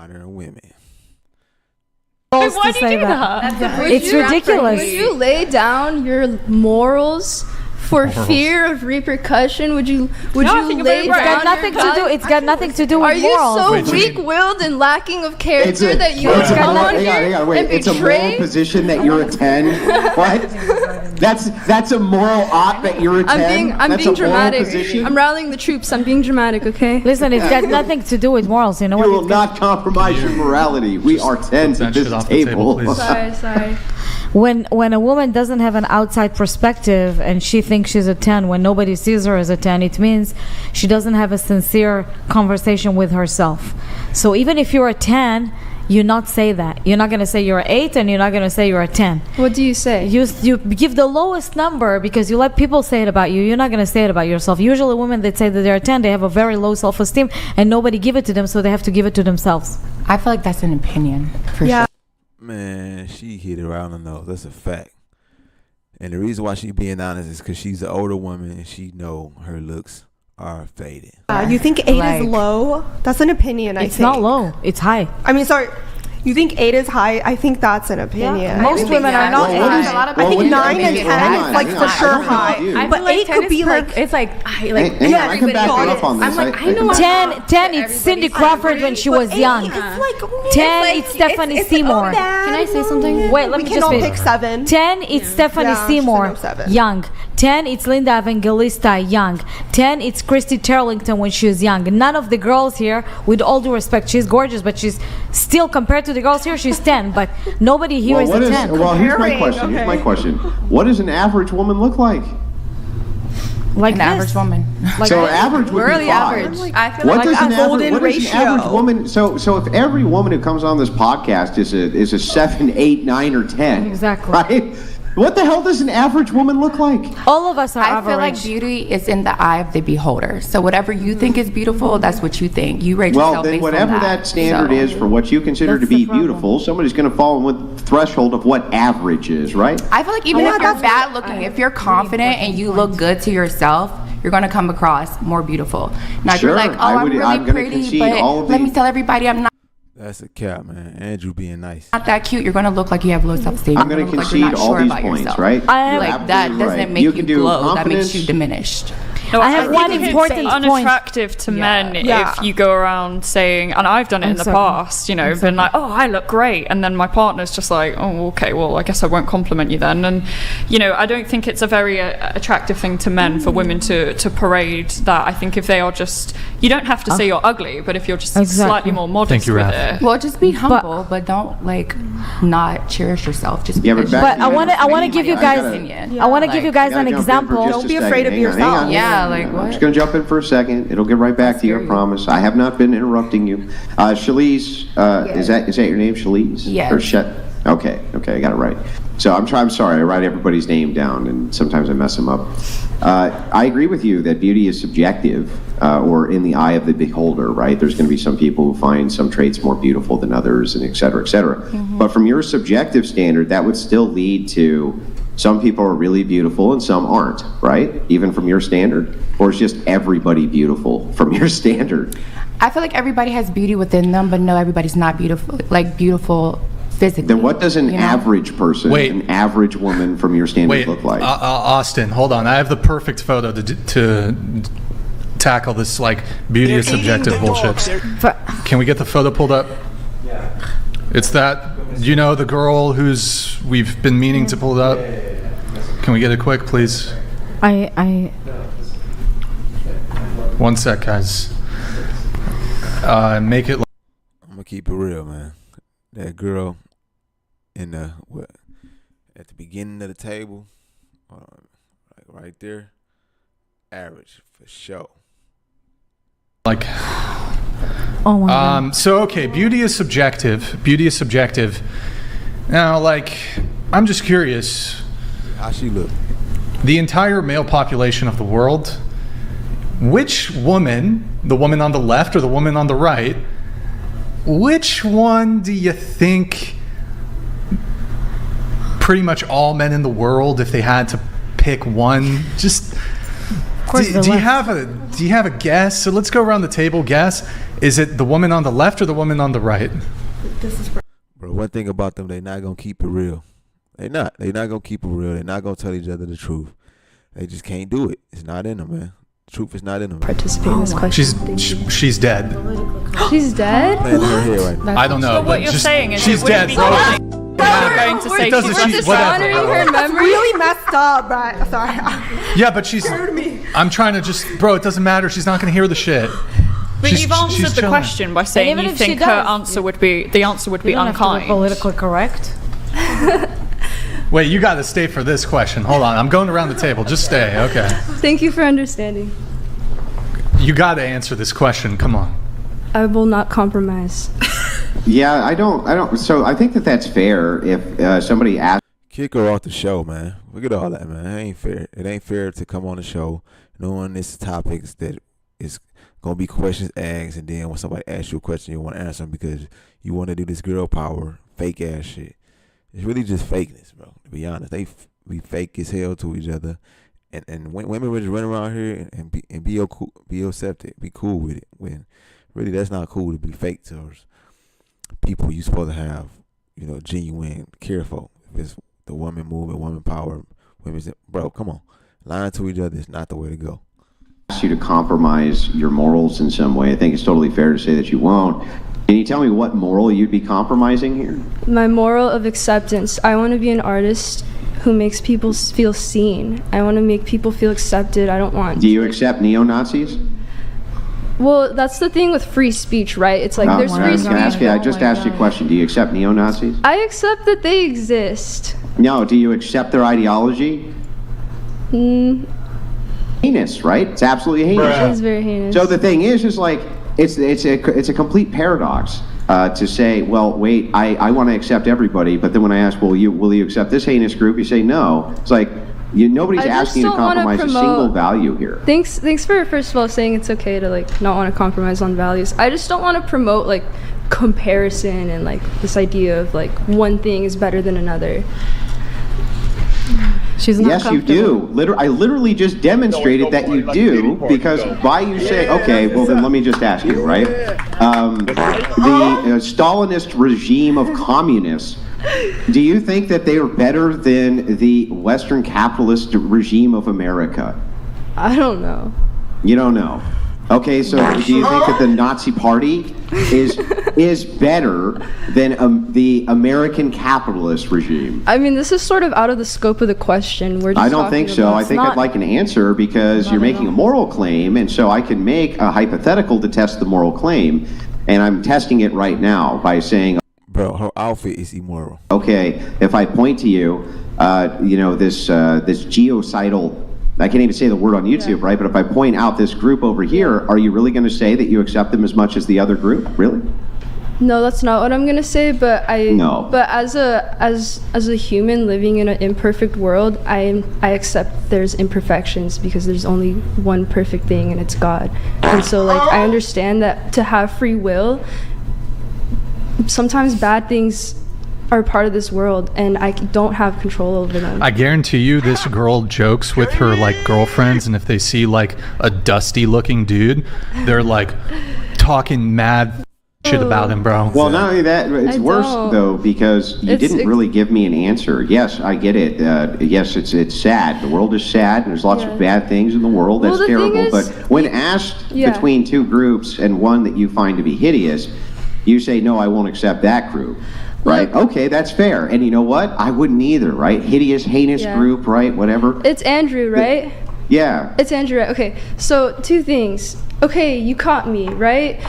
Modern women. Why to do you say do that? It's ridiculous. Would you lay down your morals for fear of repercussion? Would you lay down It's got nothing to do. It's got nothing to do with Are you morals. so weak-willed and lacking of character that you Wait, would come on hang here on, wait. and It's a moral betray? position that you're a 10? What? That's a moral ought that you're a 10? I'm That's being a moral dramatic. position? I'm rallying the troops. I'm being dramatic, okay? Listen, it's got nothing to do with morals. You know You what? will not compromise your morality. We are 10s at that shit this off the table, table. please. Sorry. When a woman doesn't have an outside perspective and she thinks she's a 10 when nobody sees her as a 10, it means she doesn't have a sincere conversation with herself. So even if you're a 10, you not say that. You're not going to say you're an 8 and you're not going to say you're a 10. What do you say? You give the lowest number because you let people say it about you. You're not going to say it about yourself. Usually women that say that they're a 10, they have a very low self-esteem and nobody give it to them, so they have to give it to themselves. I feel like that's an opinion, for sure. Man, she hit it right on the nose. That's a fact. And the reason why she being honest is because she's an older woman and she know her looks are faded. You think 8 is low? That's an opinion, I think. It's not low. It's high. I mean, sorry. You think 8 is high? I think that's an opinion. Yeah. Most women are not high. I think 9 and 10 is like for sure high. I But feel like 8 could be like... it's like Hang on, I can back you up on this. I'm like, I know 10, it's Cindy Crawford when she was young. 10, it's Stephanie Seymour. Can I say something? Wait, let We me can just all finish. pick 7. 10, it's Stephanie Yeah, Seymour, she's an 07. young. 10, it's Linda Evangelista, young. 10, it's Christy Turlington when she was young. None of the girls here, with all due respect, she's gorgeous, but she's still, compared to the girls here, she's 10. But nobody here is a 10. Well, here's my question. Here's my question. What does an average woman look like? Like an this. average woman. Like So this. average would We're be the 5. average. I feel What like does an golden average? What is an average ratio. woman? So if every woman who comes on this podcast is a 7, 8, 9, or 10, Exactly. right? What the hell does an average woman look like? All of us are I average. feel like beauty is in the eye of the beholder. So whatever you think is beautiful, that's what you think. You rate Well, yourself then based whatever on that standard So- is for what you consider That's to be the problem. beautiful, somebody's going to fall in with the threshold of what average is, right? I feel like even Yeah, if you're that's bad looking, if you're confident and you look good to yourself, you're going to come across more beautiful. Now, if Sure, you're like, oh, I I'm would- really I'm gonna pretty, concede but all of let the- me tell everybody I'm That's a cap, man. Andrew being nice. not that cute, you're going to look like you have low self-esteem. I'm going to concede all these points, right? Like, that Absolutely doesn't right. make you, can do glow. That makes confidence. you diminished. No, I have think one it's important point. unattractive to men Yeah. if you go around saying, and I've done it in the sorry. past, you know, been like, oh, I look great, and then my partner's just like, oh, okay, well, I guess I won't compliment you then. And you know, I don't think it's a very attractive thing to men for women to parade that. I think if they are just, you don't have to say you're ugly, but if you're just Exactly. slightly more modest Thank you, with Raph. it. Well, just be humble, but don't like not cherish yourself. Just Yeah, but because back you- to But I want to give you guys, opinion. I want to give you guys an Gotta jump in for example. just a Don't be second. afraid of Hang on, hang yourself. on. Yeah, like, I'm what? just going to jump in for a second. It'll get right back to you, I scary. promise. I have not been interrupting you. Shalise, is that your name, Shalise? Yes. Or Okay, I got it right. So I'm sorry, I write everybody's name down, and sometimes I mess them up. I agree with you that beauty is subjective, or in the eye of the beholder, right? There's going to be some people who find some traits more beautiful than others, and et cetera, et cetera. But from your subjective standard, that would still lead to some people are really beautiful and some aren't, right? Even from your standard? Or is just everybody beautiful from your standard? I feel like everybody has beauty within them, but no, everybody's not beautiful. Like beautiful physically. Then what does an you know? average person, Wait. an average woman from your standard Wait, look like? Austin, hold on. I have the perfect photo to tackle this like beauty is subjective bullshit. Can we get the photo pulled up? Yeah. It's that, you know, the girl who's we've been meaning to pull it up. Can we get it quick, please? I One sec, guys. Make it. I'm gonna keep it real, man. That girl in the at the beginning of the table, like right there, average for sure. Like, oh my god. so okay, beauty is subjective. Beauty is subjective. Now, like, I'm just curious. How she look? The entire male population of the world, which woman, the woman on the left or the woman on the right, which one do you think pretty much all men in the world, if they had to pick one, just course, do you have a guess? So let's go around the table. Guess. Is it the woman on the left or the woman on the right? Bro, one thing about them, they not gonna keep it real. They not gonna keep it real. They're not gonna tell each other the truth. They just can't do it. It's not in them, man. Truth is not in them. Participate in this question. She's dead. She's dead? Playing in her head right now. I don't know. But what you're saying is she's it wouldn't dead, be bro. I'm going to say doesn't- she's she's- whatever. Honoring her That's memory. really messed up, but sorry. Yeah, but she's. I'm trying to just, bro. It doesn't matter. She's not gonna hear the shit. But She's- you've answered she's the chilling. question by saying even you if she think her does, answer would be You don't have to be unkind. politically correct. Wait, you got to stay for this question. Hold on, I'm going around the table. Just stay, okay? Thank you for understanding. You got to answer this question. Come on. I will not compromise. Yeah, I don't. So I think that that's fair. If somebody asks, Kick her off the show, man. Look at all that, man. It ain't fair. It ain't fair to come on the show knowing this topics that is gonna be questions asked, and then when somebody asks you a question, you want to answer them because you want to do this girl power fake ass shit. It's really just fakeness, bro. To be honest, they be fake as hell to each other, and when women would just run around here and be accepted, be cool with it. When really that's not cool to be fake towards people you supposed to have, genuine care for. If it's the woman movement, woman power, women's, bro, come on, lying to each other is not the way to go. you to compromise your morals in some way, I think it's totally fair to say that you won't. Can you tell me what moral you'd be compromising here? My moral of acceptance. I want to be an artist who makes people feel seen. I want to make people feel accepted. I don't want. Do you accept neo-Nazis? Well, that's the thing with free speech, right? It's like there's free Can I ask speech. you, I just asked you a question. Do you accept neo-Nazis? I accept that they exist. No, do you accept their ideology? Heinous, right? It's absolutely heinous. It is very heinous. So the thing is like, it's a complete paradox to say, well, wait, I want to accept everybody, but then when I ask, will you accept this heinous group? You say no. It's like, nobody's I just asking you to don't wanna compromise a promote- single value here. Thanks for first of all saying it's okay to like not want to compromise on values. I just don't want to promote like comparison and like this idea of like one thing is better than another. She's not Yes, you do. I literally just demonstrated that you do, because by you saying, okay, well then let me just ask you, right? The Stalinist regime of communists, do you think that they are better than the Western capitalist regime of America? I don't know. You don't know. Okay, so do you think that the Nazi Party is better than the American capitalist regime? I mean, this is sort of out of the scope of the question. We're just I don't talking think so. about- I think it's I'd like an answer, because you're making a moral claim, and so I can make a hypothetical to test the moral claim, and I'm testing it right now by saying, Bro, her outfit is immoral. okay, if I point to you, this genocidal, I can't even say the word on YouTube, right? But if I point out this group over here, are you really going to say that you accept them as much as the other group? Really? No, that's not what I'm gonna say. But No. But as a human living in an imperfect world, I accept there's imperfections, because there's only one perfect thing, and it's God. And so like I understand that to have free will, sometimes bad things are part of this world, and I don't have control over them. I guarantee you this girl jokes with her like girlfriends, and if they see like a dusty looking dude, they're like talking mad shit about him, bro. Well, not only that, it's I worse don't. though, because you didn't really give me an answer. Yes, I get it. Yes, it's sad. The world is sad. There's lots of bad things in the world. Well, That's the thing terrible. is, But when asked Yeah. between two groups and one that you find to be hideous, you say, no, I won't accept that group. Right? Look- Okay, that's fair. And you know what? I wouldn't either, right? Hideous, heinous Yeah. group, right? Whatever. It's Andrew, right? Yeah. It's Andrew, right? Okay, so two things. Okay, you caught me, right?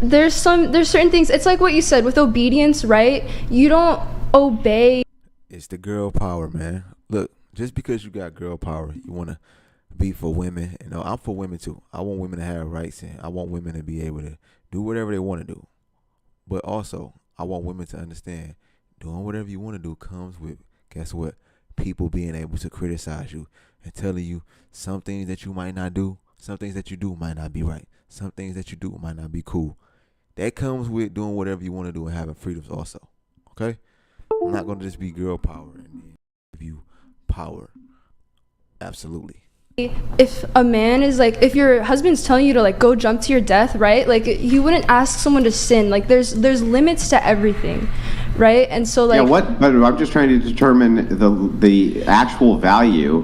There's certain things. It's like what you said with obedience, right? You don't obey. It's the girl power, man. Look, just because you got girl power, you want to be for women. I'm for women too. I want women to have rights, and I want women to be able to do whatever they want to do. But also, I want women to understand doing whatever you want to do comes with, guess what? People being able to criticize you and telling you some things that you might not do, some things that you do might not be right, some things that you do might not be cool. That comes with doing whatever you want to do and having freedoms also. Okay? I'm not going to just be girl power and give you power. Absolutely. if a man is like, if your husband's telling you to like go jump to your death, right? Like you wouldn't ask someone to sin. Like there's limits to everything, right? And so like but I'm just trying to determine the actual value